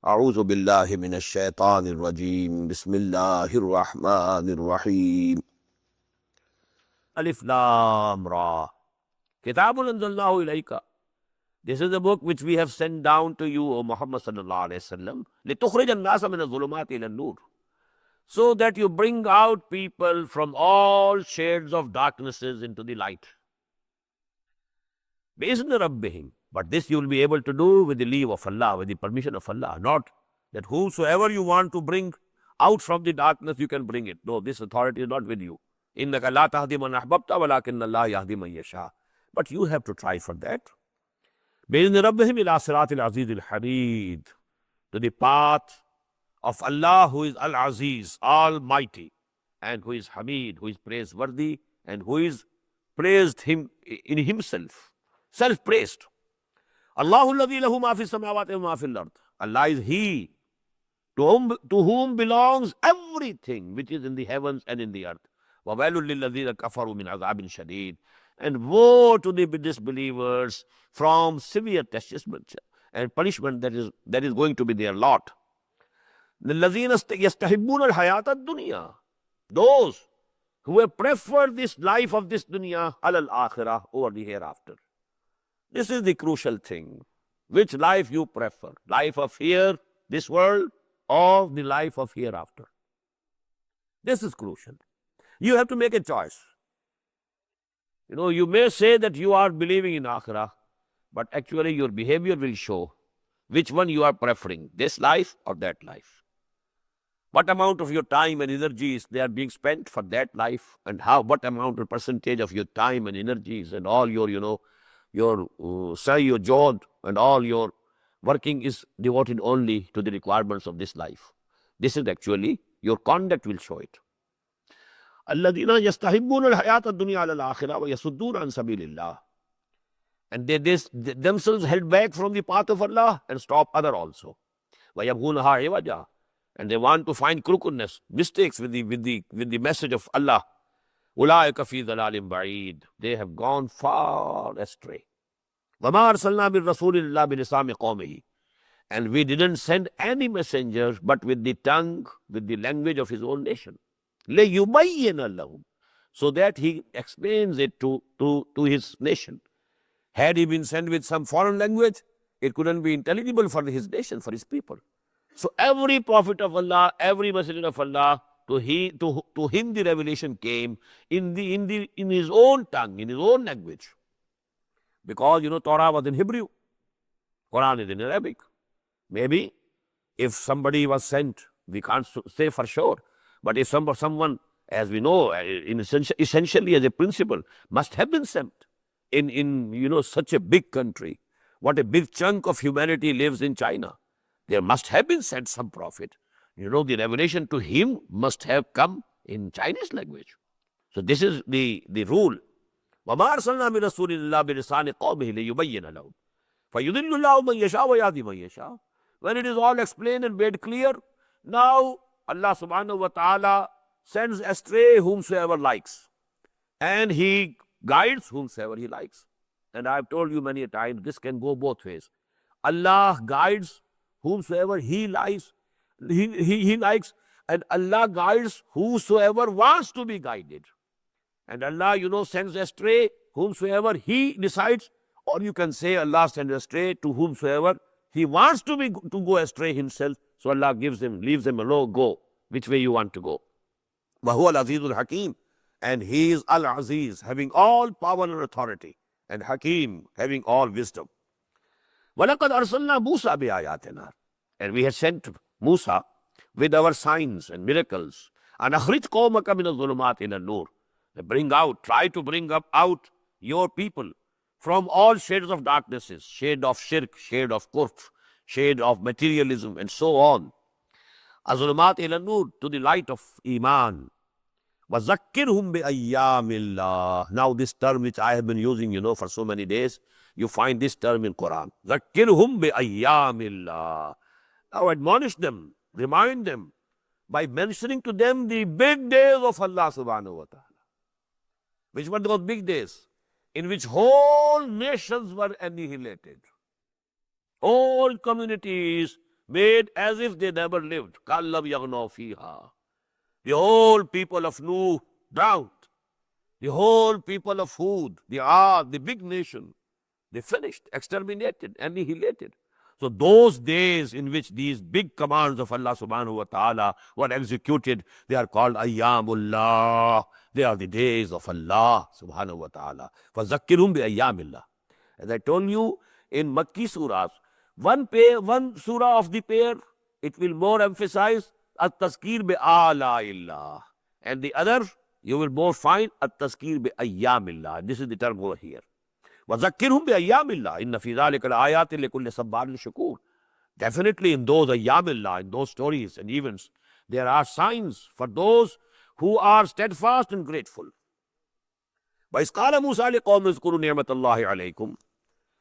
أعوذ بالله من الشيطان الرجيم بسم الله الرحمن الرحيم Alif Lam Ra Kitabun Anzalnahu Ilayka. This is the book which we have sent down to you, O Muhammad sallallahu alayhi wasallam, لِتُخْرِجَ النَّاسَ مِنَ الظُّلُمَاتِ إِلَى النُّورِ, so that you bring out people from all shades of darknesses into the light. بِإِذْنِ رَبِّهِمْ. But this you will be able to do with the leave of Allah, with the permission of Allah. Not that whosoever you want to bring out from the darkness, you can bring it. No, this authority is not with you. إِنَّكَ لَا تَهْدِي مَنْ أَحْبَبْتَ وَلَكِنَّ اللَّهَ يَهْدِي مَنْ يَشَاءُ. But you have to try for that. بِإِذْنِ رَبِّهِمْ إِلَى صِرَاطِ الْعَزِيزِ الْحَمِيدِ. To the path of Allah, who is Al-Aziz, Almighty, and who is Hamid, who is praiseworthy, and who is praised him in himself, self-praised. Allahu alladhi lahu ma fi samawati wa ma fil ard. Allah is He to whom belongs everything which is in the heavens and in the earth. وَوَيْلٌ لِلَّذِينَ كَفَرُوا مِنْ عَذَابٍ شَدِيدٍ. And woe to the disbelievers from severe chastisement and punishment that is going to be their lot. الَّذِينَ يَسْتَحِبُّونَ الْحَيَاةَ الدُّنْيَا. Those who have preferred this life of this dunya عَلَى الْآخِرَةِ, over the hereafter. This is the crucial thing. Which life you prefer? Life of here, this world, or the life of hereafter? This is crucial. You have to make a choice. You may say that you are believing in Akhirah, but actually your behavior will show which one you are preferring, this life or that life. What amount of your time and energies they are being spent for that life, and what amount of percentage of your time and energies and all your, your job and all your working is devoted only to the requirements of this life. This is actually, your conduct will show it. الَّذِينَ يَسْتَحِبُّونَ الْحَيَاةَ الدُّنْيَا عَلَى الْآخِرَةِ وَيَصُدُّونَ عَنْ سَبِيلِ اللَّهِ. And they themselves held back from the path of Allah and stop other also. وَيَبْغُونَهَا عِوَجًا. And they want to find crookedness, mistakes with the message of Allah. أُولَٰئِكَ فِي ضَلَالٍ بَعِيدٍ. They have gone far astray. وَمَا أَرْسَلْنَا بِالرَّسُولِ إِلَّا بِلِسَانِ قَوْمِهِ. And we didn't send any messenger but with the tongue, with the language of his own nation. لَيُبَيِّنَ لَهُمْ. So that he explains it to his nation. Had he been sent with some foreign language, it couldn't be intelligible for his nation, for his people. So every prophet of Allah, every messenger of Allah, to him the revelation came in his own tongue, in his own language. Because, Torah was in Hebrew, Quran is in Arabic. Maybe if somebody was sent, we can't say for sure, but if someone, as we know, essentially as a principle, must have been sent in such a big country, what a big chunk of humanity lives in China, there must have been sent some prophet. The revelation to him must have come in Chinese language. So this is the rule. وَمَا أَرْسَلْنَا مِن رَسُولٍ إِلَّا بِلِسَانِ قَوْمِهِ لِيُبَيِّنَ لَهُمْ فَيُضِلُّ اللَّهُ مَن يَشَاءُ وَيَهْدِي مَن يَشَاءُ. When it is all explained and made clear, now Allah subhanahu wa ta'ala sends astray whomsoever likes, and He guides whomsoever He likes. And I've told you many a time, this can go both ways. Allah guides whomsoever He likes, He likes, and Allah guides whosoever wants to be guided. And Allah, sends astray whomsoever He decides, or you can say Allah sends astray to whomsoever He wants to go astray Himself. So Allah leaves them alone, go which way you want to go. وَهُوَ الْعَزِيزُ الْحَكِيمُ. And He is Al-Aziz, having all power and authority, and Hakim, having all wisdom. وَلَقَدْ أَرْسَلْنَا مُوسَى بِآيَاتِنَا. And we had sent Musa with our signs and miracles. And أَخْرِجْ قَوْمَكَ مِنَ الظُّلُمَاتِ إِلَى النُّورِ. Try to bring out your people from all shades of darknesses, shade of shirk, shade of kufr, shade of materialism, and so on. Azulumat ila nur, to the light of Iman. وَذَكِّرْهُمْ بِأَيَّامِ اللَّهِ. Now this term which I have been using, for so many days, you find this term in Quran. ذَكِّرْهُمْ بِأَيَّامِ اللَّهِ. Now admonish them, remind them by mentioning to them the big days of Allah subhanahu wa ta'ala. Which were those big days in which whole nations were annihilated. All communities made as if they never lived. كَلَّمْ يَغْنَوْا فِيهَا. The whole people of Nuh drowned. The whole people of Hud, the big nation, they finished, exterminated, annihilated. So those days in which these big commands of Allah subhanahu wa ta'ala were executed, they are called Ayyamullah. They are the days of Allah subhanahu wa ta'ala. فَذَكِّرْهُمْ بِأَيَّامِ. As I told you, in Makki surahs, one surah of the pair, it will more emphasize at-tazkir bi-a'la'illah. And the other, you will more find at-tazkir bi-ayyamillah. This is the term over here. وَذَكِّرْهُمْ بِأَيَّامِ اللَّهِ إِنَّ فِي ذَلِكَ لَآيَاتٍ لِكُلِّ صَبَّارٍ شَكُورٍ. Definitely in those ayyamillah, in those stories and events, there are signs for those who are steadfast and grateful. وَإِذْ قَالَ مُوسَى لِقَوْمِهِ اذْكُرُوا نِعْمَةَ اللَّهِ عَلَيْكُمْ.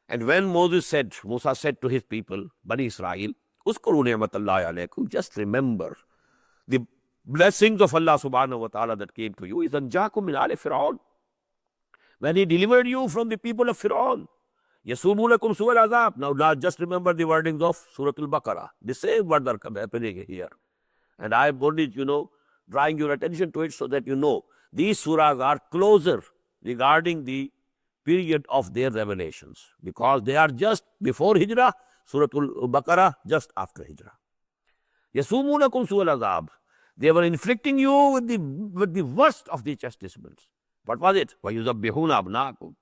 And when Musa said to his people, Bani Israel, اذْكُرُوا نِعْمَةَ اللَّهِ عَلَيْكُمْ, just remember the blessings of Allah subhanahu wa ta'ala that came to you. إِذْ أَنْجَاكُمْ مِنْ آلِ فِرْعَوْنَ. When he delivered you from the people of Fir'aun. يَسُومُونَكُمْ سُوءَ الْعَذَابِ. Now just remember the wordings of Surah Al-Baqarah. The same word are happening here. And I am only, drawing your attention to it so that you know these surahs are closer regarding the period of their revelations. Because they are just before Hijrah, Surah Al-Baqarah just after Hijrah. يَسُومُونَكُمْ سُوءَ الْعَذَابِ. They were inflicting you with the worst of the chastisements. What was it? وَيُذَبِّحُونَ أَبْنَاءَكُمْ.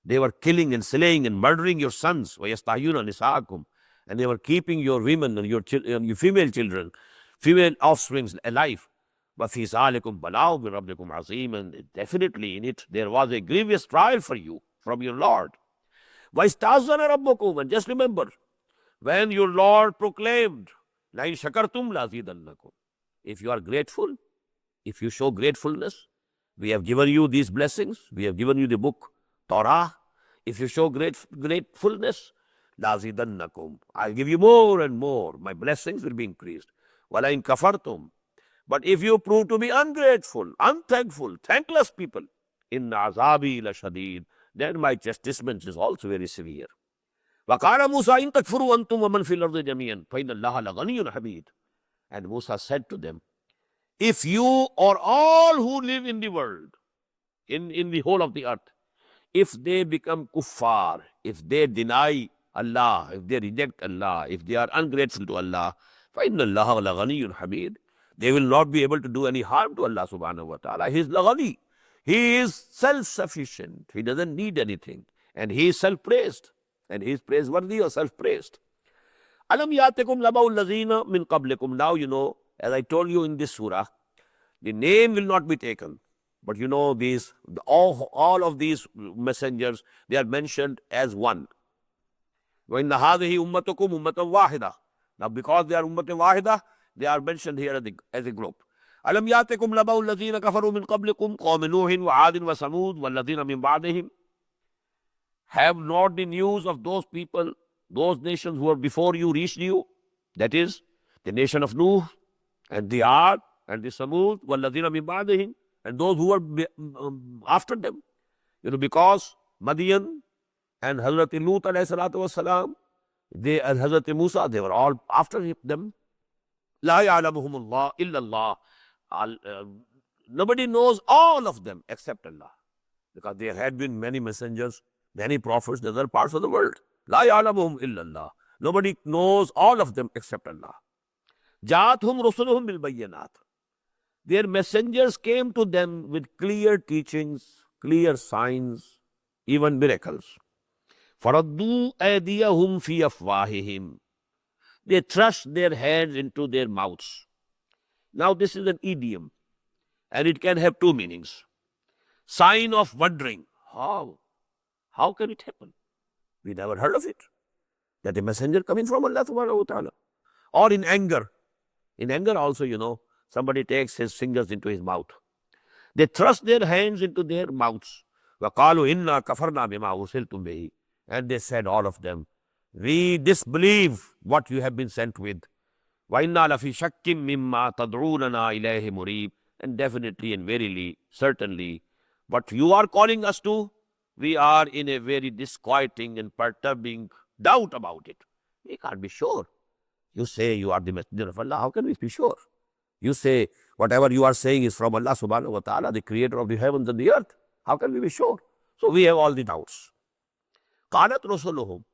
They were killing and slaying and murdering your sons. وَيَسْتَحْيُونَ نِسَاءَكُمْ. And they were keeping your women and your female children, female offsprings alive. وَفِي ذَلِكُمْ بَلَاءٌ مِنْ رَبِّكُمْ عَظِيمٌ. And definitely in it there was a grievous trial for you from your Lord. وَإِسْتَأْذَنَ رَبُّكُمْ. And just remember, when your Lord proclaimed, لَإِنْ شَكَرْتُمْ لَأَزِيدَنَّكُمْ. If you are grateful, if you show gratefulness, we have given you these blessings. We have given you the book, Torah. If you show gratefulness, لَأَزِيدَنَّكُمْ. I'll give you more and more. My blessings will be increased. وَلَإِنْ كَفَرْتُمْ. But if you prove to be ungrateful, unthankful, thankless people, إِنَّ عَذَابِي لَشَدِيدٌ. Then my chastisement is also very severe. وَقَالَ مُوسَى إِن تَكْفُرُوا أَنْتُمْ وَمَنْ فِي الْأَرْضِ جَمِيعًا فَإِنَّ اللَّهَ لَغَنِيٌّ حَمِيدٌ. And Musa said to them, if you or all who live in the world, in the whole of the earth, if they become kuffar, if they deny Allah, if they reject Allah, if they are ungrateful to Allah, فَإِنَّ اللَّهَ لَغَنِيٌّ حَمِيدٌ. They will not be able to do any harm to Allah subhanahu wa ta'ala. He is laghani. He is self-sufficient. He doesn't need anything. And he is self-praised. And he is praiseworthy or self-praised. Alam yatikum laba'ul lazina min qablikum. Now, as I told you in this surah, the name will not be taken. But all of these messengers, they are mentioned as one. وَإِنَّ هَذِهِ أُمَّتُكُمْ أُمَّةً وَاحِدَةً. Now because they are ummah wahida, they are mentioned here as a group. أَلَمْ يَأْتِكُمْ نَبَأُ الَّذِينَ كَفَرُوا مِنْ قَبْلِكُمْ قَوْمِ نُوحٍ وَعَادٍ وَثَمُودَ وَالَّذِينَ مِنْ بَعْدِهِمْ. Have not the news of those people, those nations who were before you reached you? That is, the nation of Nuh and the Aad and the Samud, وَالَّذِينَ مِنْ بَعْدِهِمْ, and those who were after them. Because Madian and Hazrat Lut alayhi salatu wasalam, and Hazrat Musa, they were all after them. La ya'lamuhum Allah illa Allah. Nobody knows all of them except Allah. Because there had been many messengers, many prophets in other parts of the world. La ya'lamuhum illa Allah. Nobody knows all of them except Allah. Ja'athum rusuluhum bil bayyanat. Their messengers came to them with clear teachings, clear signs, even miracles. فَرَدُّوا أَيْدِيَهُمْ فِي أَفْوَاهِهِمْ. They thrust their hands into their mouths. Now this is an idiom, and it can have two meanings. Sign of wondering. How? How can it happen? We never heard of it. that a messenger coming from Allah subhanahu wa ta'ala. Or in anger. In anger also, somebody takes his fingers into his mouth. They thrust their hands into their mouths. وَقَالُوا إِنَّا كَفَرْنَا بِمَا أُرْسِلْتُمْ بِهِ. And they said, all of them, we disbelieve what you have been sent with. وَإِنَّا لَفِي شَكٍّ مِّمَّا تَدْعُونَنَا إِلَيْهِ مُرِيبٍ. And definitely and verily, certainly, what you are calling us to, we are in a very disquieting and perturbing doubt about it. We can't be sure. You say you are the messenger of Allah. How can we be sure? You say whatever you are saying is from Allah subhanahu wa ta'ala, the creator of the heavens and the earth. How can we be sure? So we have all the doubts. قَالَتْ رُسُلُهُمْ.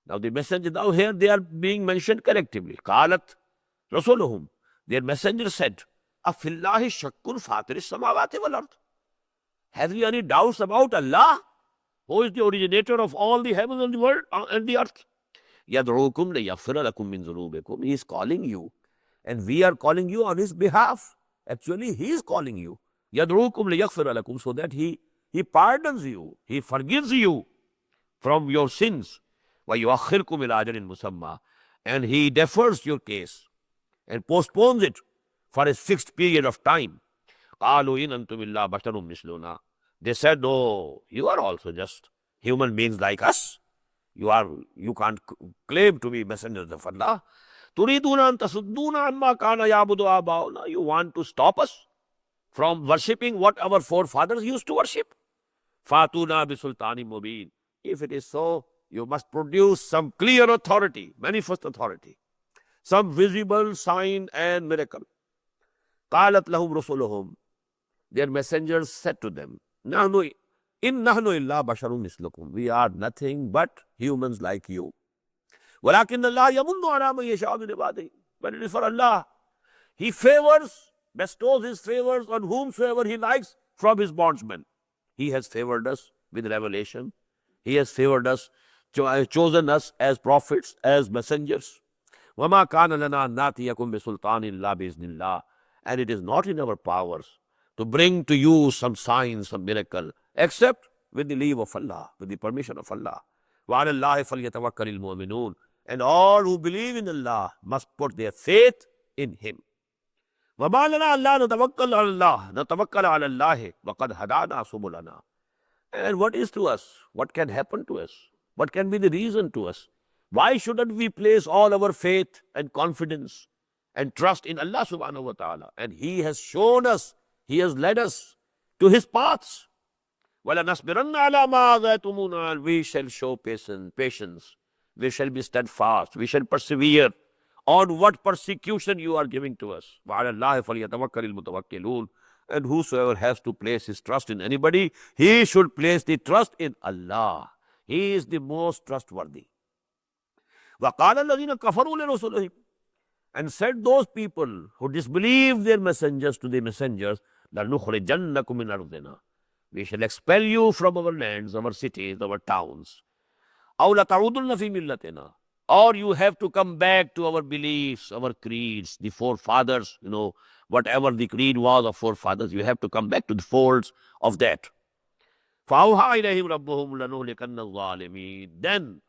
Now the messengers, now here they are being mentioned collectively. قَالَتْ رُسُلُهُمْ. Their messenger said, أَفِي اللَّهِ شَكٌّ فَاطِرِ السَّمَاوَاتِ وَالْأَرْضِ. Have you any doubts about Allah, who is the originator of all the heavens and the world and the earth? يَدْعُوكُمْ لِيَغْفِرَ لَكُمْ مِنْ ذُنُوبِكُمْ. He is calling you. And we are calling you on his behalf. Actually, he is calling you. يَدْعُوكُمْ لِيَغْفِرَ لَكُمْ. So that he pardons you. He forgives you from your sins. وَيُؤَخِّرْكُمْ إِلَىٰ أَجَلٍ مُّسَمًّى. And he defers your case and postpones it for a fixed period of time. قَالُوا إِنْ أَنْتُمْ إِلَّا بَشَرٌ مِثْلُنَا. They said, no, you are also just human beings like us. You can't claim to be messengers of Allah. تُرِيدُونَ أَن تَصُدُّونَ عَمَّا كَانَ يَعْبُدُ آبَاؤُنَا. You want to stop us from worshipping what our forefathers used to worship. فَاتُونَا بِسُلْطَانٍ مُبِينٍ. If it is so, you must produce some clear authority, manifest authority, some visible sign and miracle. قَالَتْ لَهُمْ رُسُلُهُمْ. Their messengers said to them, إِن نَحْنُ إِلَّا بَشَرٌ مِثْلُكُمْ. We are nothing but humans like you. وَلَكِنَّ اللَّهَ يَمُنُّ عَلَىٰ مَن يَشَاءُ مِنْ عِبَادِهِ. But it is for Allah. He bestows his favors on whomsoever he likes from his bondsmen. He has favored us with revelation. He has favored us, chosen us as prophets, as messengers. وَمَا كَانَ لَنَا أَن نَّأْتِيَكُم بِسُلْطَانٍ إِلَّا بِإِذْنِ اللَّهِ. And it is not in our powers to bring to you some sign, some miracle, except with the leave of Allah, with the permission of Allah. وَعَلَى اللَّهِ فَلْيَتَوَكَّلِ الْمُؤْمِنُونَ. And all who believe in Allah must put their faith in Him. وَمَا لَنَا أَلَّا نَتَوَكَّلَ عَلَى اللَّهِ وَقَدْ هَدَانَا سُبُلَنَا. And what is to us? What can happen to us? What can be the reason to us? Why shouldn't we place all our faith and confidence and trust in Allah subhanahu wa ta'ala? And He has shown us, He has led us to His paths. وَلَنَصْبِرَنَّ عَلَى مَا آذَيْتُمُونَا. We shall show patience. We shall be steadfast. We shall persevere on what persecution you are giving to us. وَعَلَى اللَّهِ فَلْيَتَوَكَّلِ الْمُتَوَكِّلُونَ. And whosoever has to place his trust in anybody, he should place the trust in Allah. He is the most trustworthy. وَقَالَ الَّذِينَ كَفَرُوا لِرُسُلِهِمْ. And said those people who disbelieved their messengers to the messengers, لَنُخْرِجَنَّكُمْ مِنْ أَرْضِنَا. We shall expel you from our lands, our cities, our towns. أَوْ لَتَعُودُنَّ فِي مِلَّتِنَا. Or you have to come back to our beliefs, our creeds, the forefathers, whatever the creed was of forefathers, you have to come back to the folds of that. فَأَوْحَىٰ إِلَيْهِمْ رَبُّهُمْ لَنُهْلِكَنَّ الظَّالِمِينَ. Then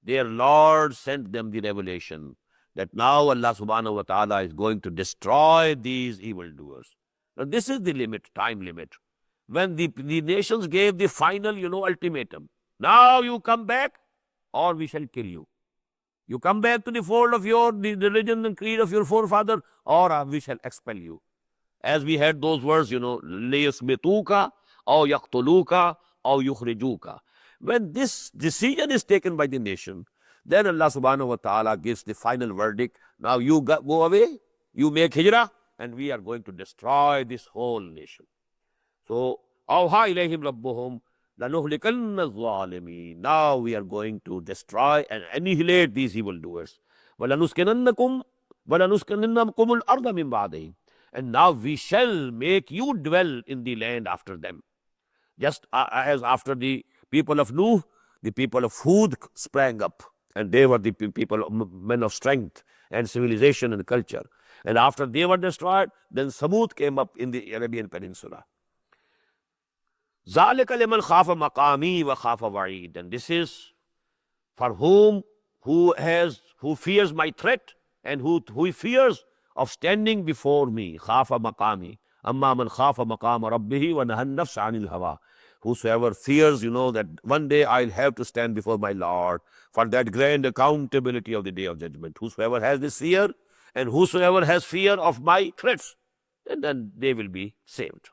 their Lord sent them the revelation that now Allah subhanahu wa ta'ala is going to destroy these evildoers. Now this is the limit, time limit. When the nations gave the final, ultimatum. Now you come back or we shall kill you. You come back to the fold of the religion and creed of your forefather, or we shall expel you. As we had those words, لِيَسْمِتُوكَ أَوْ يَقْتُلُوكَ أَوْ يُخْرِجُوكَ. When this decision is taken by the nation, then Allah subhanahu wa ta'ala gives the final verdict. Now you go away, you make hijrah, and we are going to destroy this whole nation. So, أَوْحَىٰ إِلَيْهِمْ رَبُّهُمْ لَنُهْلِكَنَّ الظَّالِمِينَ. Now we are going to destroy and annihilate these evildoers. وَلَنُسْكِنَنَّكُمْ الْأَرْضَ مِنْ بَعْدِهِمْ. And now we shall make you dwell in the land after them. Just as after the people of Nuh, the people of Hud sprang up. And they were the people, men of strength and civilization and culture. And after they were destroyed, then Samud came up in the Arabian Peninsula. ذَلِكَ لِمَنْ خَافَ مَقَامِي وَخَافَ وَعِيدٍ. And this is For who fears my threat and who fears of standing before me, khafa maqami, amma man khafa maqama rabbihi wa nahan nafs anil hawa. Whosoever fears, that one day I'll have to stand before my Lord for that grand accountability of the day of judgment. Whosoever has this fear and whosoever has fear of my threats, then they will be saved.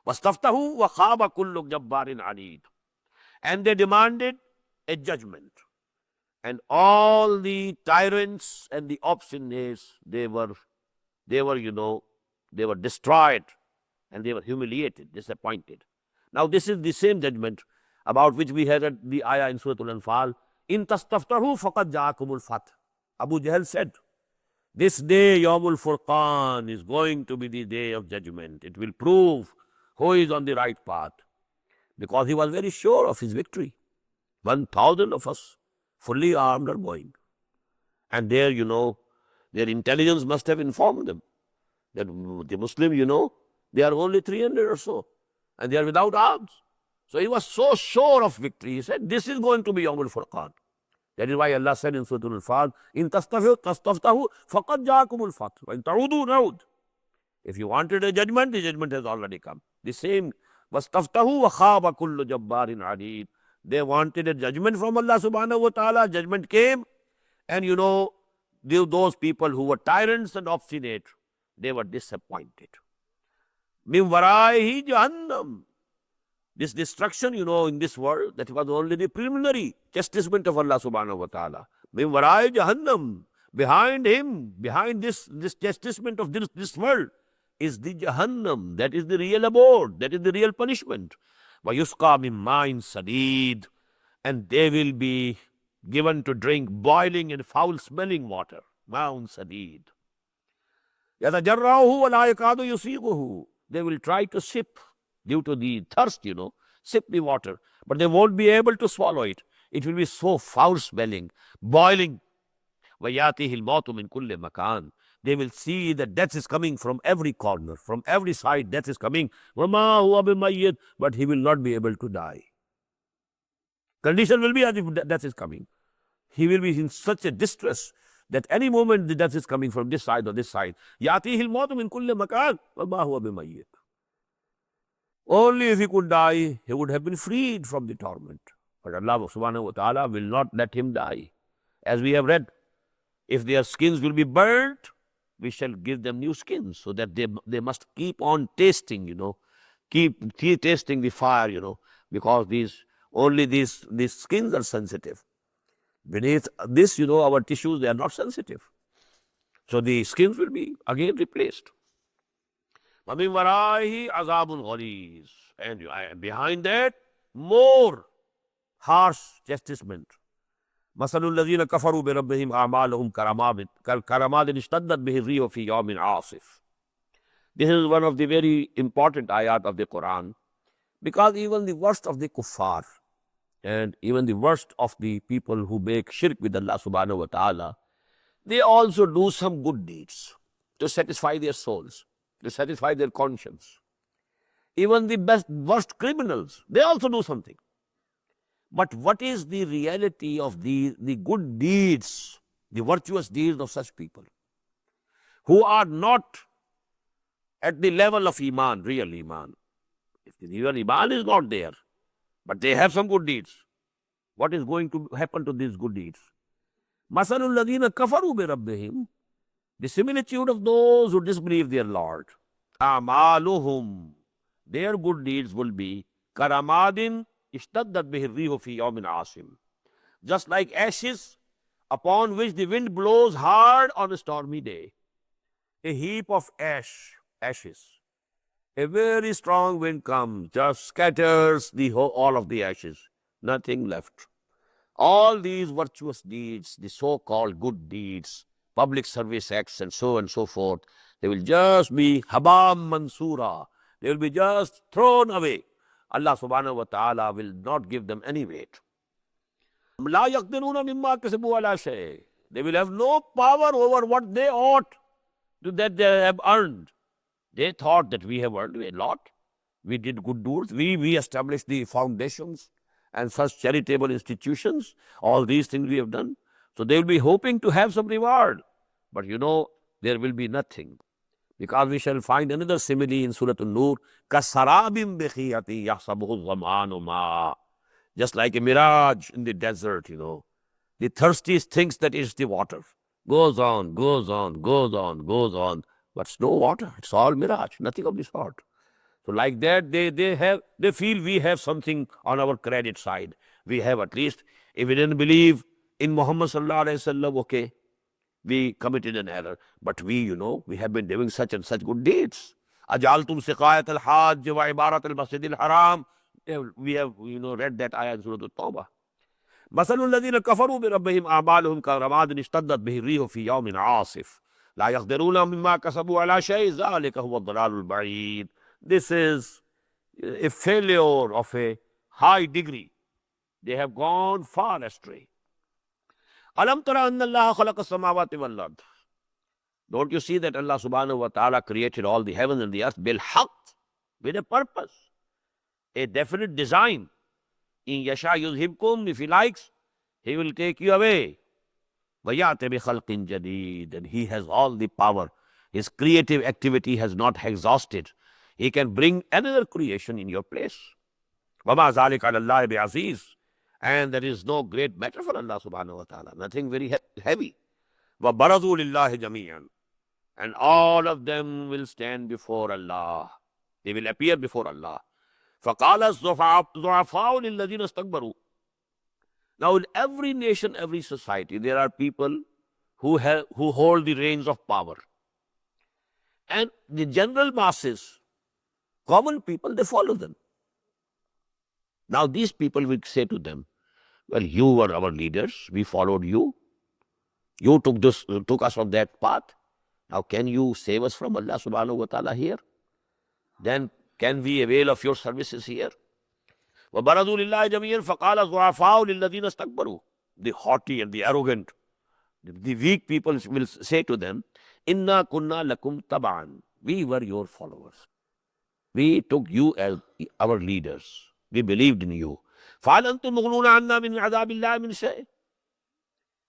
وَاسْتَفْتَحُوا وَخَابَ كُلُّ جَبَّارٍ عَنِيدٍ. And they demanded a judgment. And all the tyrants and the obstinates, they were destroyed and they were humiliated, disappointed. Now this is the same judgment about which we had the ayah in Surah Al-Anfal. In tastaftahu faqad ja'akumul fath. Abu Jahl said, this day, Yawmul Furqan, is going to be the day of judgment. It will prove who is on the right path. Because he was very sure of his victory. 1,000 of us, fully armed, are going. And there, their intelligence must have informed them that the Muslim, they are only 300 or so. And they are without arms. So he was so sure of victory. He said, this is going to be Yawmul Furqan. That is why Allah said in Surah Al-Anfal, in tastaftahu faqad ja'akumul fath. Wa in ta'udu na'ud. If you wanted a judgment, the judgment has already come. The same, wastaftahu wa khaba kullu jabbarin anid. They wanted a judgment from Allah subhanahu wa ta'ala. Judgment came. And those people who were tyrants and obstinate, they were disappointed. Min waraihi jahannam. This destruction, in this world, that was only the preliminary chastisement of Allah subhanahu wa ta'ala. Min waraihi jahannam. Behind him, behind this chastisement of this world, is the Jahannam. That is the real abode. That is the real punishment. وَيُسْقَى مِن مَّاءٍ سَدِيدٍ. And they will be given to drink boiling and foul-smelling water. مَاءٌ سَدِيدٌ. يَتَجَرَّعُهُ وَلَا يَكَادُ يُصِيبُهُ. They will try to sip due to the thirst, sip the water. But they won't be able to swallow it. It will be so foul-smelling, boiling. وَيَاتِهِ الْمَوْتُ مِن كُلِّ مَكَانٍ. They will see that death is coming from every corner, from every side. Death is coming. وَمَا هُوَ بِمَيِّتٍ. But he will not be able to die. Condition will be as if death is coming. He will be in such a distress that any moment the death is coming from this side or this side. يَاتِهِ الْمَوْتُ مِن كُلِّ مَكَانٍ وَمَا هُوَ بِمَيِّتٍ. Only if he could die, he would have been freed from the torment. But Allah subhanahu wa ta'ala will not let him die. As we have read, if their skins will be burnt, we shall give them new skins, so that they must keep on tasting, keep tasting the fire, because these skins are sensitive. Beneath this, our tissues, they are not sensitive. So the skins will be again replaced. وَمِن وَرَائِهِ عَذَابٌ غَلِيظٌ. And behind that, more harsh chastisement. مثل الذين كفروا بربهم أعمالهم كرماد اشتدت به الريح في يوم عاصف. This is one of the very important ayat of the Quran, because even the worst of the kuffar and even the worst of the people who make shirk with Allah subhanahu wa ta'ala, they also do some good deeds to satisfy their souls, to satisfy their conscience. Even the worst criminals, they also do something. But what is the reality of the good deeds, the virtuous deeds of such people who are not at the level of Iman, real Iman? If the real Iman is not there, but they have some good deeds, what is going to happen to these good deeds? مَثَلُ الَّذِينَ كَفَرُوا بِرَبِّهِمْ. The similitude of those who disbelieve their Lord. أَعْمَالُهُمْ. Their good deeds will be كَرَمَادٍ اشتدت به الريح في يوم عاصف. Just like ashes upon which the wind blows hard on a stormy day. A heap of ashes. A very strong wind comes, just scatters all of the ashes. Nothing left. All these virtuous deeds, the so-called good deeds, public service acts and so forth, they will just be habam mansura. They will be just thrown away. Allah subhanahu wa ta'ala will not give them any weight. لَا يَقْدِرُونَ مِمَّا كَسَبُوا عَلَىٰ شَيْءٍ. They will have no power over what they ought to that they have earned. They thought that we have earned a lot. We did good deeds. We established the foundations and such charitable institutions, all these things we have done. So they will be hoping to have some reward. But there will be nothing. Because we shall find another simile in Surah An-Nur, كَسَرَابٍ بِخِيَةٍ يَحْسَبُهُ الظَّمْآنُ مَاءً. Just like a mirage in the desert, The thirstiest thinks that is the water. Goes on, goes on, goes on, goes on. But it's no water. It's all mirage, nothing of the sort. So like that, they feel we have something on our credit side. We have at least, if we didn't believe in Muhammad sallallahu alaihi wasallam, okay, we committed an error. But we have been doing such and such good deeds. Ajaltum siqayat al-hajj wa ibarat al-masjid al-haram. We have, read that ayah in Surah At-Tawbah. مثل الذين كفروا بربهم أعمالهم كرماد اشتدت به الريح في يوم عاصف لا يقدرون مما كسبوا على شيء ذلك هو الضلال البعيد. This is a failure of a high degree. They have gone far astray. ألم ترى أن الله خلق السماوات والأرض. Don't you see that Allah subhanahu wa ta'ala created all the heaven and the earth بالحق, with a purpose, a definite design. In Yasha yuzhibkum, if he likes, he will take you away. وَيَأْتِ بِخَلْقٍ جَدِيدٍ. And he has all the power. His creative activity has not exhausted. He can bring another creation in your place. وَمَا ذَلِكَ عَلَى اللَّهِ بِعَزِيزٍ. And there is no great matter for Allah subhanahu wa ta'ala. Nothing very heavy. وَبَرَزُوا لِلَّهِ جَمِيعًا. And all of them will stand before Allah. They will appear before Allah. فَقَالَ الضُّعَفَاءُ لِلَّذِينَ اسْتَكْبَرُوا. Now in every nation, every society, there are people who hold the reins of power. And the general masses, common people, they follow them. Now these people will say to them, well, you were our leaders, we followed you. You took us on that path. Now can you save us from Allah subhanahu wa ta'ala here? Then can we avail of your services here? وَبَرَزُوا لِلَّهِ جَمِيعًا فَقَالَ الضُّعَفَاءُ لِلَّذِينَ اسْتَكْبَرُوا. The haughty and the arrogant, the weak people will say to them, إِنَّا كُنَّا لَكُمْ تَبَعًا. We were your followers. We took you as our leaders. We believed in you. فَهَلْ أَنْتُمْ مُغْنُونَ عَنَّا مِنْ عَذَابِ اللَّهِ مِنْ شَيْءٍ.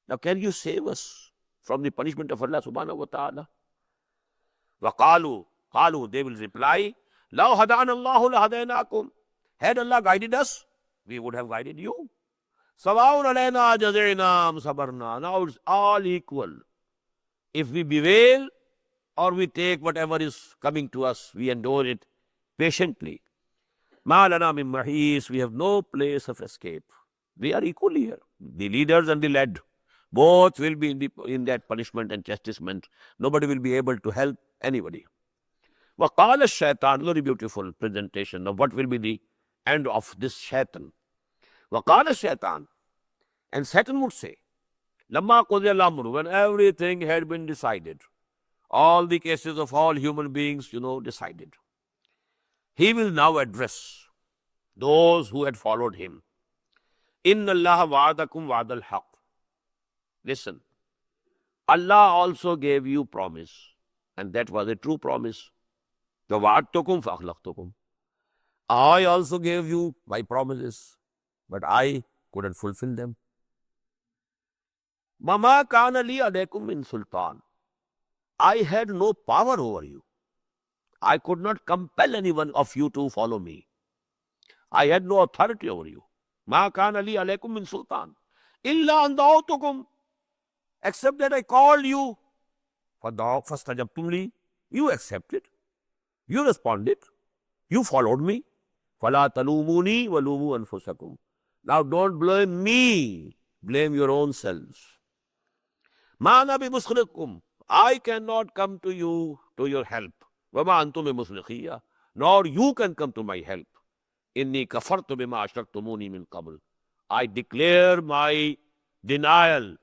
Now can you save us from the punishment of Allah subhanahu wa ta'ala? وَقَالُوا, they will reply, لَوْ هَدَانَ اللَّهُ لَهَدَيْنَاكُمْ. Had Allah guided us, we would have guided you. سَوَاءٌ عَلَيْنَا جَزِعْنَا صَبَرْنَا. Now it's all equal. If we bewail or we take whatever is coming to us, we endure it patiently. مَا لَنَا مِن مَحِيصٍ. We have no place of escape. We are equal here. The leaders and the led, both will be in that punishment and chastisement. Nobody will be able to help anybody. وَقَالَ الشَّيْطَانُ. Very beautiful presentation of what will be the end of this shaitan. وَقَالَ الشَّيْطَانُ. And Satan would say, لَمَّا قُضِيَ الْأَمْرُ. When everything had been decided, all the cases of all human beings, decided, he will now address those who had followed him. إِنَّ اللَّهَ وَعَدَكُمْ وَعْدَ الْحَقِّ. Listen, Allah also gave you promise, and that was a true promise. وَوَعَدْتُكُمْ فَأَخْلَفْتُكُمْ. I also gave you my promises, but I couldn't fulfill them. مَمَا كَانَ لِي عَلَيْكُمْ مِنْ سُلْطَانٍ. I had no power over you. I could not compel anyone of you to follow me. I had no authority over you. مَا كَانَ لِي عَلَيْكُمْ مِنْ سُلْطَانٍ إِلَّا أَنْ دَعَوْتُكُمْ. Except that I called you. فَاسْتَجَبْتُمْ لِي. You accepted. You responded. You followed me. فَلَا تَلُومُونِي وَلُومُوا أَنفُسَكُمْ. Now don't blame me. Blame your own selves. مَا أَنَا بِمُصْرِخِكُمْ. I cannot come to you to your help. وَمَا أَنْتُمْ بِمُصْرِخِيَّ. Nor you can come to my help. إِنِّي كَفَرْتُ بِمَا أَشْرَكْتُمُونِي مِنْ قَبْلِ. I declare my denial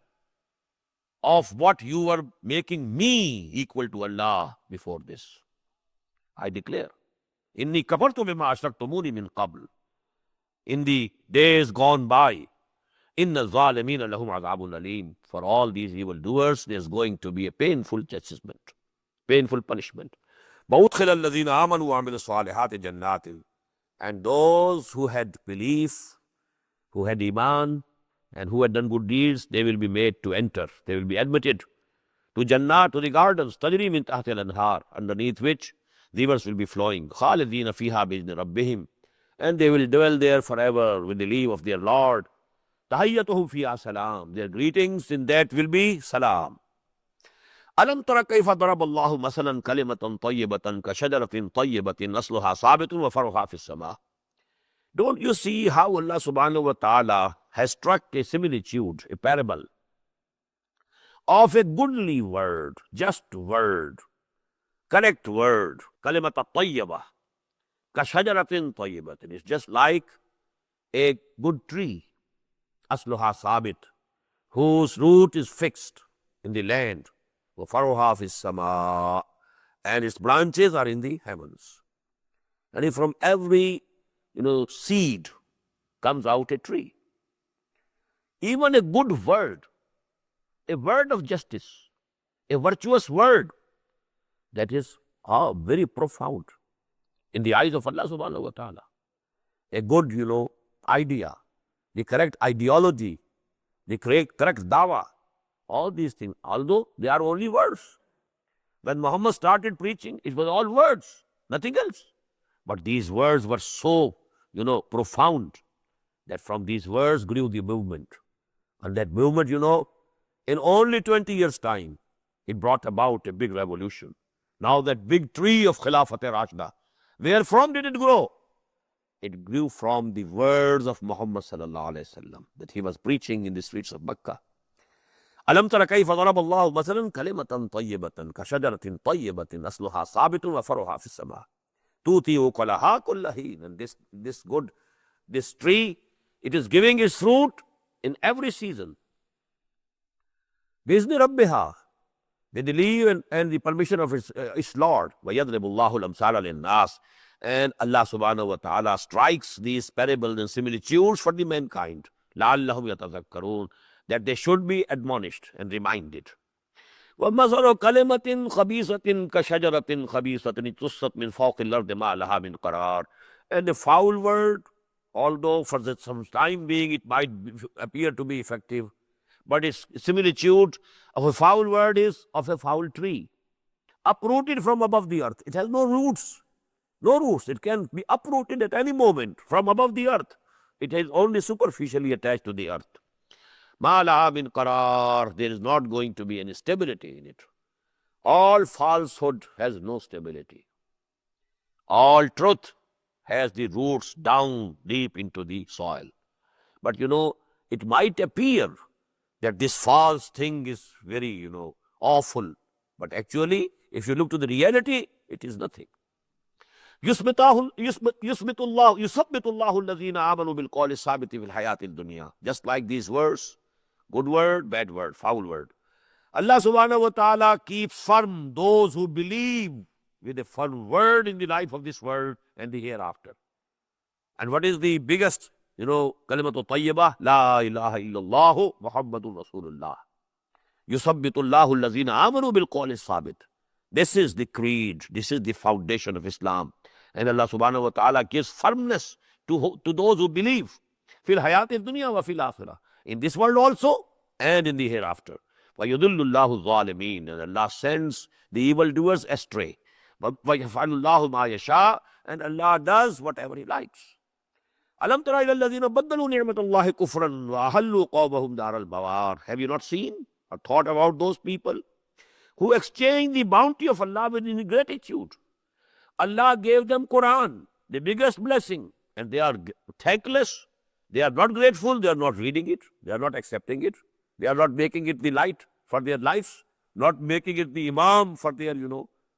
of what you were making me equal to Allah before this. I declare. إِنِّي كَفَرْتُ بِمَا أَشْرَكْتُمُونِي مِنْ قَبْلِ. In the days gone by, إِنَّ الظَّالِمِينَ لَهُمْ عَذَابٌ أَلِيمٌ. For all these evildoers, there's going to be a painful chastisement, painful punishment. وَأُدْخِلَ الَّذِينَ آمَنُوا وَعَمِلُوا الصَّالِحَاتِ جَنَّاتٍ. And those who had belief who had iman and who had done good deeds, they will be made to enter. They will be admitted to Jannah, to the gardens, tajri min tahti al-anhar, underneath which rivers will be flowing. Khalidina fiha bi'idhni rabbihim. And they will dwell there forever with the leave of their Lord. Tahiyyatuhum fiha salam. Their greetings in that will be salam. Alam tara kayfa daraba Allahu masalan kalimatan tayyibatan ka shajaratin tayyibatin asluha sabitun wa faruha fis sama. Don't you see how Allah subhanahu wa ta'ala has struck a similitude, a parable of a goodly word, just word, correct word, kalimata tayyibah, ka shajaratin tayyibatin. It's just like a good tree, asluha sabit, whose root is fixed in the land, wa faruha fis sama, and its branches are in the heavens. And if from every seed comes out a tree. Even a good word, a word of justice, a virtuous word, that is very profound in the eyes of Allah subhanahu wa ta'ala. A good, idea, the correct ideology, the correct dawah, all these things, although they are only words. When Muhammad started preaching, it was all words, nothing else. But these words were so, profound, that from these words grew the movement. And that movement, in only 20 years' time, it brought about a big revolution. Now that big tree of Khilafat-e-Rashida, where from did it grow? It grew from the words of Muhammad sallallahu alaihi wasallam that he was preaching in the streets of Makkah. Alam tara kayfa daraba Allahu masalan kalimatan tayyibatan ka shajaratin tayyibatin asluha sabitun wa faruha fis sama. Tuti ukalaha kulla hin. And this tree, it is giving its fruit in every season. Bizni rabbiha, with the leave and the permission of its Lord. وَيَضْرِبُ اللَّهُ الْأَمْثَالَ لِلنَّاسِ. And Allah subhanahu wa ta'ala strikes these parables and similitudes for the mankind. لَعَلَّهُمْ يَتَذَكَّرُونَ, that they should be admonished and reminded. وَمَثَلُ كَلِمَةٍ خَبِيثَةٍ كَشَجَرَةٍ خَبِيثَةٍ اجْتُثَّتْ مِنْ فَوْقِ الْأَرْضِ مَا لَهَا مِنْ قَرَارٍ. And the foul word, although for some time being it might appear to be effective, but its similitude of a foul word is of a foul tree, uprooted from above the earth. It has no roots. No roots. It can be uprooted at any moment from above the earth. It is only superficially attached to the earth. Ma laha min qarar. There is not going to be any stability in it. All falsehood has no stability. All truth has the roots down deep into the soil. But it might appear that this false thing is very, awful. But actually, if you look to the reality, it is nothing. يُثْبِتُ اللَّهُ الَّذِينَ آمَنُوا بِالْقَوْلِ الثَّابِتِ فِي الْحَيَاةِ الدُّنْيَا. Just like these words, good word, bad word, foul word. Allah subhanahu wa ta'ala keeps firm those who believe with a firm word in the life of this world and the hereafter. And what is the biggest, kalimatu tayyibah? La ilaha illallah Muhammadun Rasulullah. Yusabbitullahu allazina amanu bil qawli sabit. This is the creed. This is the foundation of Islam. And Allah subhanahu wa ta'ala gives firmness to those who believe. Fil hayati dunya wa fil akhirah. In this world also and in the hereafter. Wa yudillullahu zalimeen. And Allah sends the evildoers astray. Wa yaf'alullahu ma yasha. And Allah does whatever He likes. Alam tara ila alladhina baddalu ni'matallahi kufran wa ahallu qawmahum daral bawar. Have you not seen or thought about those people who exchanged the bounty of Allah with ingratitude? Allah gave them Quran, the biggest blessing, and they are thankless. They are not grateful. They are not reading it. They are not accepting it. They are not making it the light for their lives, not making it the imam for their,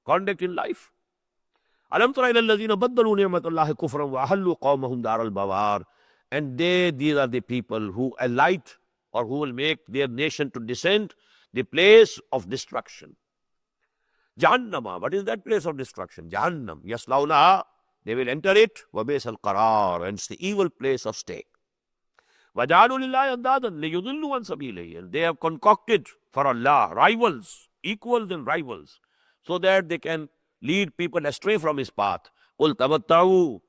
conduct in life. Alam tara ila alladhina baddalu ni'matallahi kufran wa ahallu qawmahum daral bawar. And these are the people who alight or who will make their nation to descend the place of destruction. Jahannama, what is that place of destruction? Jahannam. Yaslawnaha, they will enter it. Wa bi'sal qarar, and it's the evil place of stay. وَجَعَلُوا لِلَّهِ أَنْدَادًا لِيُضِلُّوا عَنْ سَبِيلِهِ. And they have concocted for Allah rivals, equals and rivals, so that they can lead people astray from His path. قُلْ تَمَتَّعُوا.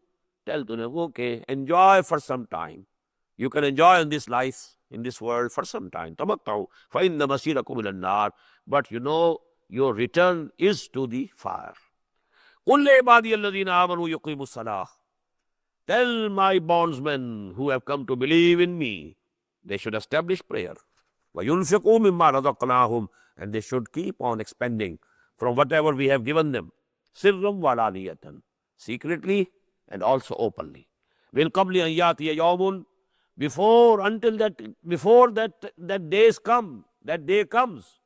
Tell to them, okay, enjoy for some time. You can enjoy in this life, in this world for some time. تَمَتَّعُوا فَإِنَّ مَصِيرَكُمْ إِلَى النَّارِ. But you know, your return is to the fire. قُلْ لِعِبَادِيَ الَّذِينَ آمَنُوا يُقِيمُوا الصَّلَاةَ. Tell my bondsmen who have come to believe in me, they should establish prayer. وَيُنْفِقُوا مِمَّا رَزَقْنَاهُمْ. And they should keep on expending from whatever we have given them. سِرًّا وَعَلَانِيَةً. Secretly and also openly. مِنْ قَبْلِ أَنْ يَأْتِيَ يَوْمٌ. Before that days come, that day comes.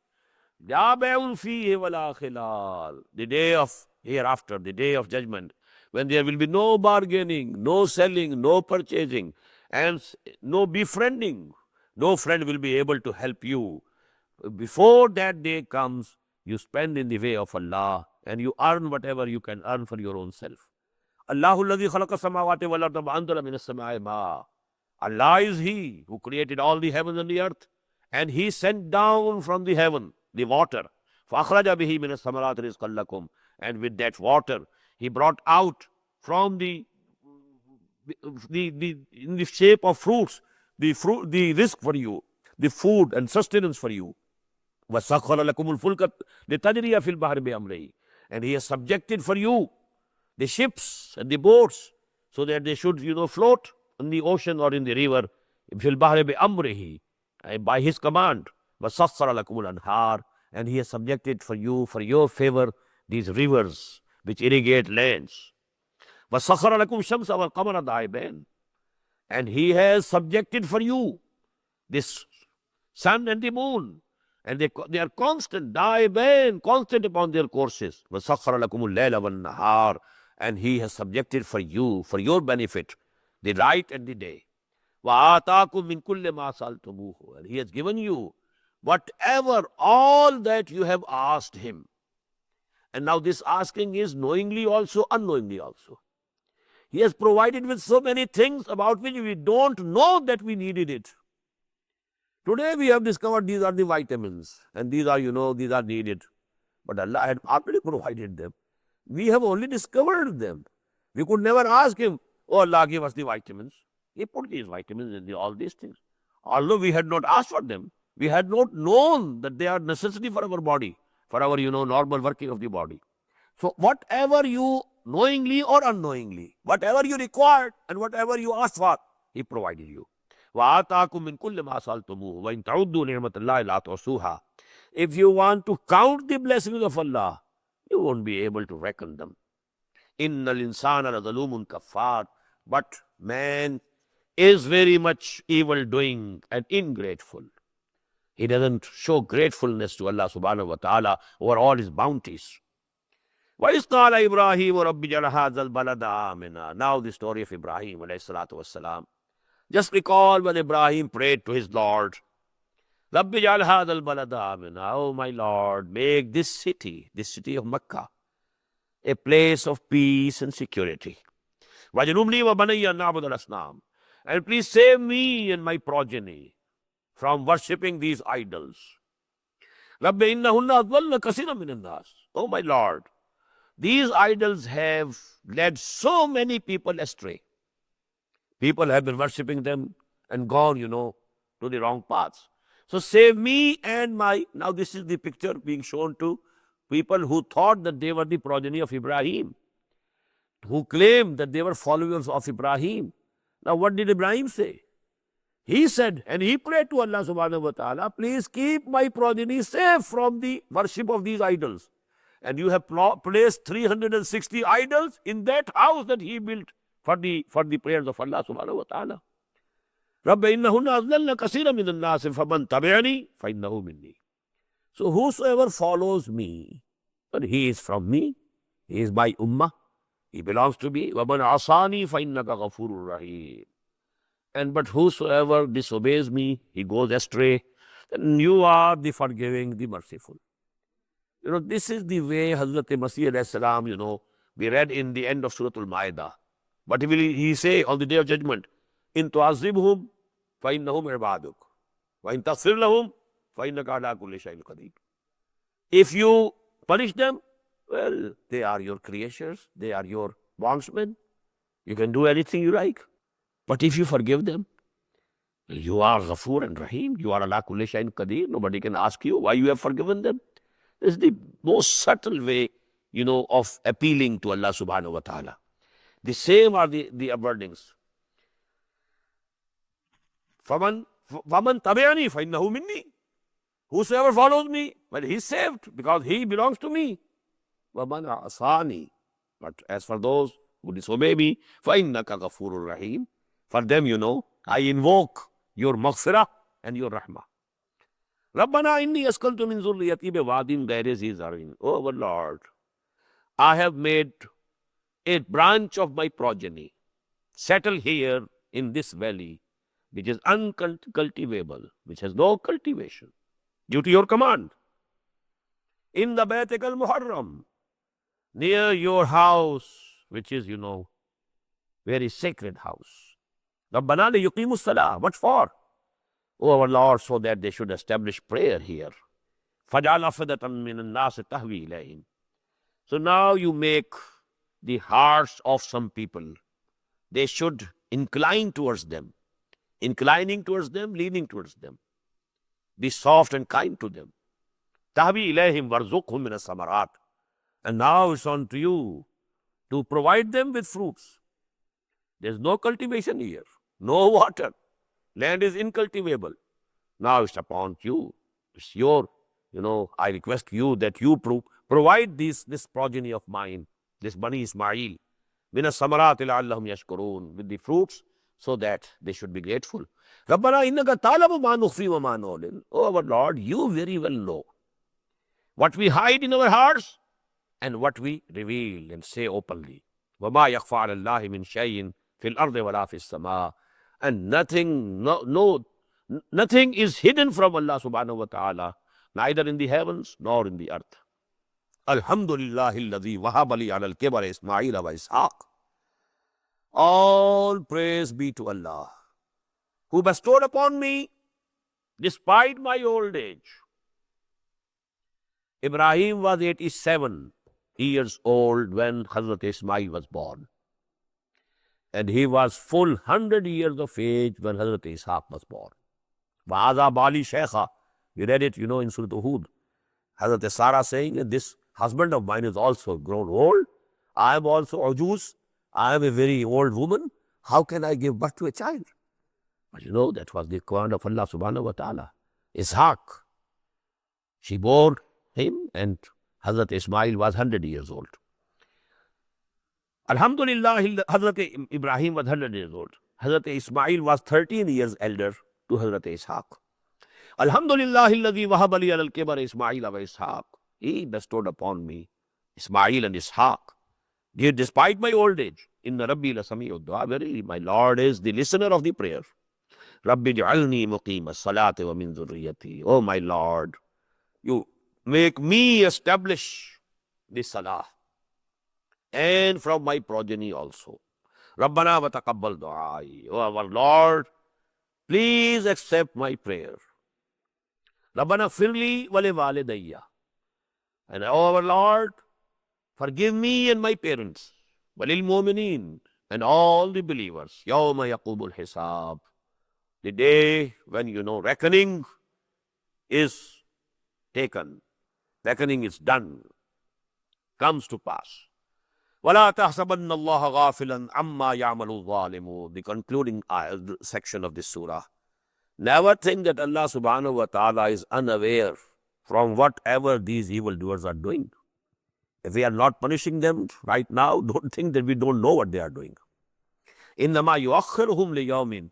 لَا بَيْعٌ فِيهِ وَلَا خِلَالٌ. The day of hereafter, the day of judgment, when there will be no bargaining, no selling, no purchasing, and no befriending. No friend will be able to help you. Before that day comes, you spend in the way of Allah and you earn whatever you can earn for your own self. Allahu alladhi khalaqa samawati wal arda wa anzala minas samai ma. Allah is He who created all the heavens and the earth, and He sent down from the heaven the water. فَأَخْرَجَ بِهِ مِنَ الثَّمَرَاتِ رِزْقًا لَكُمْ. And with that water, He brought out from in the shape of fruits, the risk for you, the food and sustenance for you. وَسَخَّرَ لَكُمُ الْفُلْكَ لِتَجْرِيَ فِي الْبَحْرِ بِأَمْرِهِ. And He has subjected for you the ships and the boats so that they should, float in the ocean or in the river. فِي الْبَحْرِ بِأَمْرِهِ. By His command. وَسَخَّرَ لَكُمُ الْأَنْهَارِ. And He has subjected for you, for your favor, these rivers which irrigate lands. وَسَخَّرَ لَكُمْ الشَّمْسَ وَالْقَمَرَ دَائِبَيْنِ. And He has subjected for you this sun and the moon. And they are constant, constant upon their courses. وَسَخَّرَ لَكُمُ اللَّيْلَ وَالنَّهَارِ. And He has subjected for you, for your benefit, the night and the day. وَآتَاكُم مِّن كُلِّ مَا سَأَلْتُمُوهُ. And He has given you whatever, all that you have asked Him. And now this asking is knowingly also, unknowingly also. He has provided with so many things about which we don't know that we needed it. Today we have discovered these are the vitamins and these are needed. But Allah had already provided them. We have only discovered them. We could never ask Him, oh Allah, give us the vitamins. He put these vitamins in all these things. Although we had not asked for them, we had not known that they are necessary for our body, for our normal working of the body. So whatever you knowingly or unknowingly, whatever you required and whatever you asked for, He provided you. وَآتَاكُم مِّن كُلِّ مَا سَأَلْتُمُوهُ وَإِن تَعُدُّوا نِعْمَةَ اللَّهِ لَا تُحْصُوهَا. If you want to count the blessings of Allah, you won't be able to reckon them. إِنَّ الْإِنسَانَ لَظَلُومٌ كَفَّارٌ. But man is very much evil-doing and ingrateful. He doesn't show gratefulness to Allah subhanahu wa ta'ala over all His bounties. وَإِذْ قَالَ إِبْرَاهِيمُ رَبِّ اجْعَلْ هَٰذَا الْبَلَدَ آمِنًا. Now the story of Ibrahim alayhi salatu wassalam. Just recall when Ibrahim prayed to his Lord, رَبِّ اجْعَلْ هَٰذَا الْبَلَدَ آمِنًا. Oh my Lord, make this city of Mecca, a place of peace and security. وَجَنُبْنِي وَبَنِيَّ أَن نَّعْبُدَ الْأَصْنَامَ. And please save me and my progeny from worshipping these idols. رَبِّ إِنَّهُنَّ أَضْلَلْنَ كَثِيرًا مِّنَ النَّاسِ. Oh my Lord, these idols have led so many people astray. People have been worshipping them and gone, to the wrong paths. So save me and my... Now this is the picture being shown to people who thought that they were the progeny of Ibrahim, who claimed that they were followers of Ibrahim. Now what did Ibrahim say? He said, and he prayed to Allah subhanahu wa ta'ala, please keep my progeny safe from the worship of these idols. And you have placed 360 idols in that house that he built for the prayers of Allah subhanahu wa ta'ala. رَبَّ إِنَّهُنَّ أَضْلَلْنَ كَثِيرًا مِّنَ النَّاسِ فَمَنْ تَبِعَنِي فَإِنَّهُ مِنِّي. So whosoever follows me, but he is from me, he is my ummah, he belongs to me. وَمَنْ عَصَانِي فَإِنَّكَ غَفُورٌ رَحِيمٌ. And but whosoever disobeys me, he goes astray, then you are the forgiving, the merciful. This is the way Hazrat Masih alayhi salam, we read in the end of Surah Al-Ma'idah. What will he say on the day of judgment? إِن تُعَذِّبْهُمْ فَإِنَّهُمْ عِبَادُكَ وَإِن تَغْفِرْ لَهُمْ فَإِنَّكَ عَلَىٰ كُلِّ شَيْءٍ قَدِيرٌ. If you punish them, well, they are your creatures, they are your bondsmen. You can do anything you like. But if you forgive them, You are Ghafoor and Rahim. You are ala kulli shay'in qadir. Nobody can ask you why you have forgiven them. This is the most subtle way, of appealing to Allah subhanahu wa ta'ala. The same are the wordings. Faman tabi'ani fa innahu minni. Whosoever follows me, well, he is saved because he belongs to me. Waman asani. But as for those who disobey me, fa innaka ghafurur rahim. For them, I invoke your maghfirah and your rahmah. Rabbana inni askaltu min zurriyati biwadin ghairi zi zarin. Oh, our Lord, I have made a branch of my progeny settle here in this valley, which is uncultivable, which has no cultivation, due to your command. In the Baitik al-Muharram, near your house, which is, very sacred house. Rabbana li yuqimus salah. What for? Oh, our Lord, so that they should establish prayer here. فَجَعَلْ أَفْئِدَةً مِّنَ النَّاسِ تَهْوِي إِلَيْهِمْ. So now you make the hearts of some people, they should incline towards them. Inclining towards them, leaning towards them. Be soft and kind to them. تَهْوِي إِلَيْهِمْ وَارْزُقْهُمْ مِنَ الثَّمَرَاتِ. And now it's on to you to provide them with fruits. There's no cultivation here, no water. Land is incultivable. Now it's upon you. It's your, I request you that you provide this progeny of mine, this Bani Ismail, mina samarat la'allahum yashkurun, with the fruits, so that they should be grateful. Rabbana innaka ta'lamu ma nukhfi wa ma nu'lin. Oh, our Lord, you very well know what we hide in our hearts and what we reveal and say openly. Wa ma yakhfa 'ala Allahi min shay'in fil ardi wa la fis sama'. And nothing is hidden from Allah subhanahu wa ta'ala, neither in the heavens nor in the earth. Alhamdulillahi alladhi wahaba li ala al-kibar Ismail wa Ishaq. All praise be to Allah, who bestowed upon me, despite my old age. Ibrahim was 87 years old when Hazrat Ismail was born. And he was full 100 years of age when Hazrat Ishaq was born. Wa'aza Bali Shaykha. We read it, in Surah Hud. Hazrat Sarah saying, this husband of mine is also grown old. I am also Ujuz. I am a very old woman. How can I give birth to a child? But that was the command of Allah subhanahu wa ta'ala. Ishaq. She bore him, and Hazrat Ismail was 100 years old. Alhamdulillah, Hazrat Ibrahim was 100 years old. Hazrat Ismail was 13 years elder to Hazrat Ishaq. Alhamdulillah, alladhi wahaba li ala al-kibar Ismail wa Ishaq. He bestowed upon me Ismail and Ishaq. Despite my old age, inna Rabbi la sami'ud du'a. Verily, my Lord is the listener of the prayer. Rabbi ja'alni muqima salati wa min dhurriyati. Oh, my Lord, you make me establish the salah, and from my progeny also. Rabbana wa taqabbal du'ai. Oh, our Lord, please accept my prayer. Rabbana firli wa li walidayya. And oh, our Lord, forgive me and my parents. Walil mu'minin, and all the believers. Yawma yaqumul hisab. The day when, reckoning is taken. Reckoning is done. Comes to pass. وَلَا تَحْسَبَنَّ اللَّهَ غَافِلًا عَمَّا يَعْمَلُ الظَّالِمُونَ. The concluding section of this surah. Never think that Allah subhanahu wa ta'ala is unaware from whatever these evildoers are doing. If we are not punishing them right now, don't think that we don't know what they are doing. إِنَّمَا يُؤَخِّرُهُمْ لِيَوْمٍ.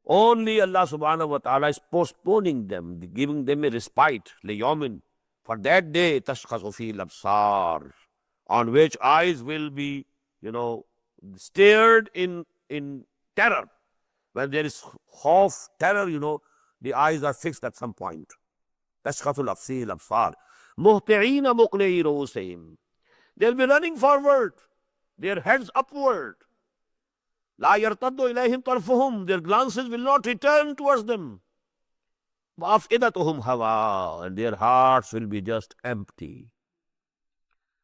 Only Allah subhanahu wa ta'ala is postponing them, giving them a respite, لِيَوْمٍ, for that day, تَشْخَصُ فِيهِ الْأَبْصَارِ, on which eyes will be, stared in terror. When there is khawf, terror, the eyes are fixed at some point. تَشْخَصُ الْأَبْصَارِ مُهْطِعِينَ مُقْنِعِي رُؤُوسِهِمْ. They'll be running forward, their heads upward. لَا يَرْتَدُّ إِلَيْهِمْ طَرْفُهُمْ. Their glances will not return towards them. وَأَفْئِدَتُهُمْ هَوَىٰ. And their hearts will be just empty.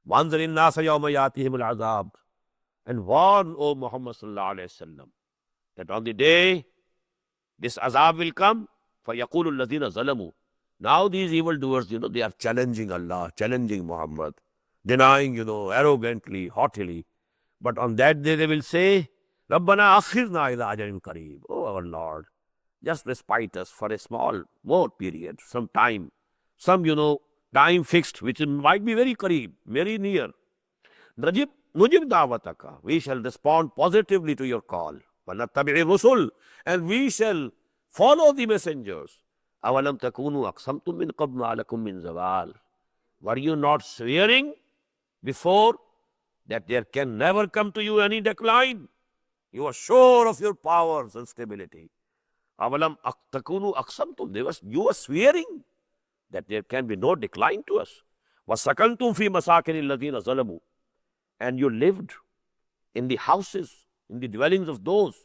وَأَنذِرِ النَّاسَ يَوْمَ يَأْتِيهِمُ الْعَذَابُ. And warn, O Muhammad sallallahu alayhi wa sallam, that on the day This azab will come. فَيَقُولُ الَّذِينَ ظَلَمُوا. Now these evildoers, they are challenging Allah, challenging Muhammad, denying, arrogantly, haughtily. But on that day they will say, رَبَّنَا أَخِرْنَا إِلَىٰ أَجَلٍ قَرِيبٍ. Oh, our Lord, just respite us for a small, more period, some time, some, time fixed, which might be very qareeb, very near. Nujib da'wataka. We shall respond positively to your call. وَنَتَّبِعِ الرُّسُلِ. And we shall follow the messengers. أَوَلَمْ تَكُونُوا أَقْسَمْتُم مِّن قَبْلُ مَا لَكُم مِّن زَوَالٍ. Were you not swearing before that there can never come to you any decline? You are sure of your powers and stability. أَوَلَمْ تَكُونُوا أَقْسَمْتُم. You were swearing that there can be no decline to us. وَسَكَنْتُمْ فِي مَسَاكِنِ الَّذِينَ ظَلَمُوا. And you lived in the houses, in the dwellings of those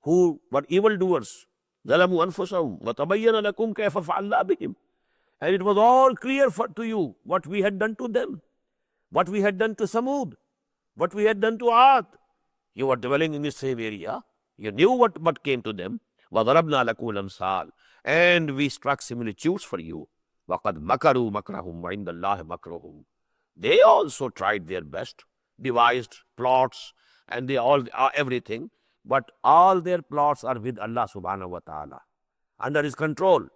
who were evildoers. ظَلَمُوا أَنفُسَهُمْ وَتَبَيَّنَ لَكُمْ كَيْفَ فَعَلْنَا بِهِمْ. And it was all clear to you what we had done to them, what we had done to Samud, what we had done to Aad. You were dwelling in the same area. You knew what came to them. وَضَرَبْنَا لَكُمُ الْأَمْثَالَ. And we struck similitudes for you. وَقَدْ مَكَرُوا مَكْرَهُمْ وَعِنْدَ اللَّهِ مَكْرُهُمْ. They also tried their best, devised plots, and they all are everything. But all their plots are with Allah subhanahu wa ta'ala, under His control.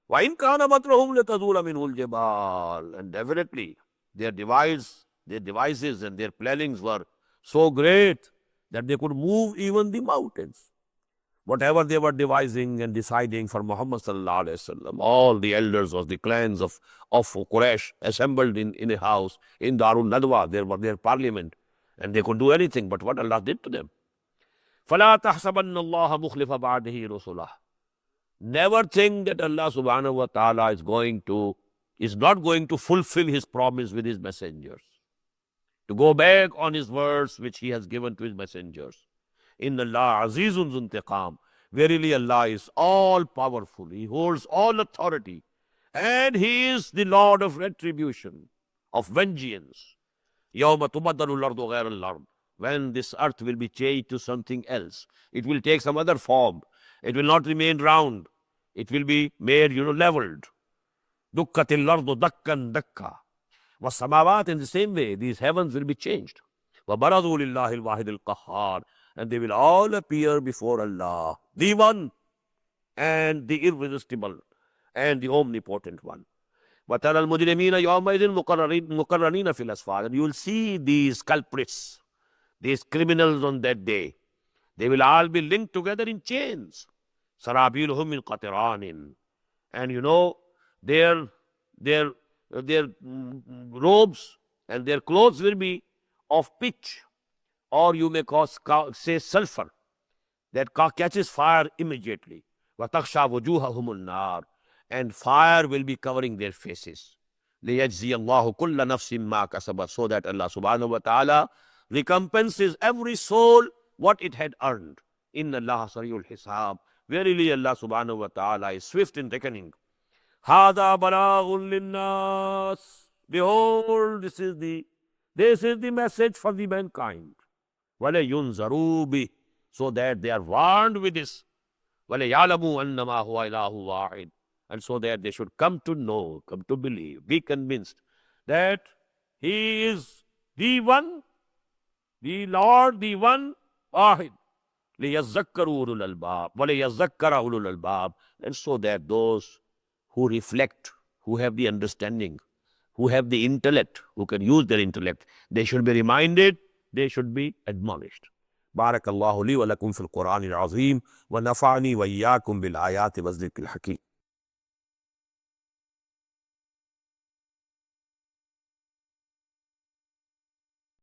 وَإِنْ كَانَ مَكْرُهُمْ لَتَزُولَ مِنْهُ الْجِبَالُ. And definitely their devices and their plannings were so great that they could move even the mountains. Whatever they were devising and deciding for Muhammad sallallahu alaihi wasallam, all the elders of the clans of Quraysh assembled in a house in Darul Nadwa. There was their parliament, and they could do anything but what Allah did to them. فَلَا تَحْسَبَنَّ اللَّهَ مُخْلِفَ بَعْدِهِ رُسُلَهُ. Never think that Allah subhanahu wa ta'ala is not going to fulfill His promise with His messengers, to go back on His words which He has given to His messengers. Inna Allah azizun zuntiqam. Verily Allah is all powerful. He holds all authority. And He is the Lord of retribution, of vengeance. يَوْمَ تُبَدَّلُ الْأَرْضُ غَيْرَ الْأَرْضِ. When this earth will be changed to something else. It will take some other form. It will not remain round. It will be made, leveled. دُكَّتِ الْأَرْضُ دَكًّا دَكًّا. وَالسَّمَاوَاتِ. In the same way, these heavens will be changed. وَبَرَزُوا لِلَّهِ الْوَاحِدِ الْقَهَّارِ. And they will all appear before Allah, the One and the Irresistible and the Omnipotent One. وَتَرَى الْمُجْرِمِينَ يَوْمَئِذٍ مُقَرَّنِينَ فِي الْأَصْفَادِ. And you will see these culprits, these criminals on that day. They will all be linked together in chains. سَرَابِيلُهُم مِّن قَطِرَانٍ. And their robes and their clothes will be of pitch, or you may say sulfur, that catches fire immediately. وَتَخْشَى وُجُوهَهُمُ النَّارِ. And fire will be covering their faces. لِيَجْزِيَ اللَّهُ كُلَّ نَفْسٍ مَا كَسَبَتْ. So that Allah subhanahu wa ta'ala recompenses every soul what it had earned. Inna Allah sariyul hisab. Verily Allah subhanahu wa ta'ala is swift in reckoning. هَذَا بَلَاغٌ لِلنَّاسِ. Behold, this is the message for the mankind. وَلَيُنْذَرُوا بِهِ. So that they are warned with this. وَلَيَعْلَمُوا أَنَّمَا هُوَ إِلَهُ وَاحِدٌ. And so that they should come to know, come to believe, be convinced that He is the One, the Lord, the One, Wahid. لِيَذَّكَّرُوا أُولُو الْأَلْبَابِ وَلِيَذَّكَّرَ أُولُو الْأَلْبَابِ. And so that those who reflect, who have the understanding, who have the intellect, who can use their intellect, they should be reminded, they should be admonished. بارك الله لي ولكم في القرآن العظيم ونفعني وإياكم بالآيات والذكر الحكيم.